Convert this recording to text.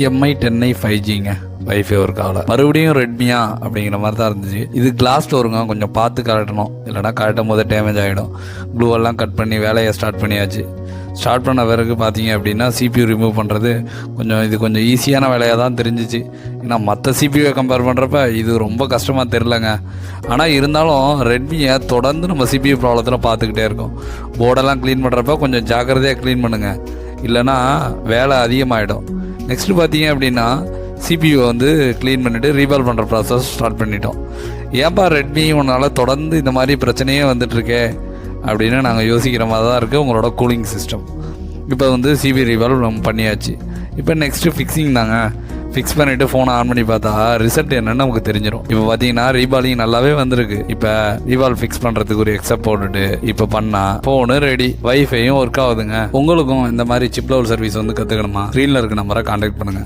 Mi 10i 5Gங்க wifi ஒரு காலை மறுபடியும் ரெட்மியா அப்படிங்கிற மாதிரி தான் இருந்துச்சு. இது கிளாஸ் டோருங்க, கொஞ்சம் பார்த்து கலட்டணும், இல்லைனா கலட்டும் போது டேமேஜ் ஆகிடும். க்ளூவெல்லாம் கட் பண்ணி வேலையை ஸ்டார்ட் பண்ணியாச்சு. ஸ்டார்ட் பண்ண பிறகு பார்த்தீங்க அப்படின்னா CPU ரிமூவ் பண்ணுறது கொஞ்சம் ஈஸியான வேலையாக தான் தெரிஞ்சிச்சு. ஏன்னா மற்ற சிபியூவை கம்பேர் பண்ணுறப்ப இது ரொம்ப கஷ்டமாக தெரிலங்க. ஆனால் இருந்தாலும் ரெட்மியை தொடர்ந்து நம்ம CPU ப்ராப்ளத்தில் பார்த்துக்கிட்டே இருக்கோம். போர்டெல்லாம் க்ளீன் பண்ணுறப்ப கொஞ்சம் ஜாக்கிரதையாக க்ளீன் பண்ணுங்கள், இல்லைனா வேலை அதிகமாகிடும். நெக்ஸ்ட்டு பார்த்தீங்க அப்படின்னா CPU வந்து க்ளீன் பண்ணிவிட்டு ரீபால் பண்ணுற ப்ராசஸ் ஸ்டார்ட் பண்ணிட்டோம். ஏன்பா ரெட்மி உன்னால் தொடர்ந்து இந்த மாதிரி பிரச்சனையே வந்துட்டுருக்கே அப்படின்னு நாங்கள் யோசிக்கிற மாதிரி தான் இருக்குது உங்களோட கூலிங் சிஸ்டம். இப்போ வந்து CPU ரீபால் நம்ம பண்ணியாச்சு. இப்போ நெக்ஸ்ட்டு ஃபிக்ஸிங் தாங்க. ஃபிக்ஸ் பண்ணிவிட்டு ஃபோனை ஆன் பண்ணி பார்த்தா ரிசல்ட் என்னென்னு நமக்கு தெரிஞ்சிடும். இப்போ பார்த்தீங்கன்னா ரீபாலிங் நல்லாவே வந்திருக்கு. இப்போ ரீபால் ஃபிக்ஸ் பண்ணுறதுக்கு ஒரு எக்ஸப்ட் போட்டுட்டு இப்போ பண்ணால் ஃபோனு ரெடி, வைஃபையும் ஒர்க் ஆகுதுங்க. உங்களுக்கும் இந்த மாதிரி சிப் லெவல் சர்வீஸ் வந்து கற்றுக்கணுமா? ஸ்க்ரீனில் இருக்க நம்பரை கான்டாக்ட் பண்ணுங்கள்.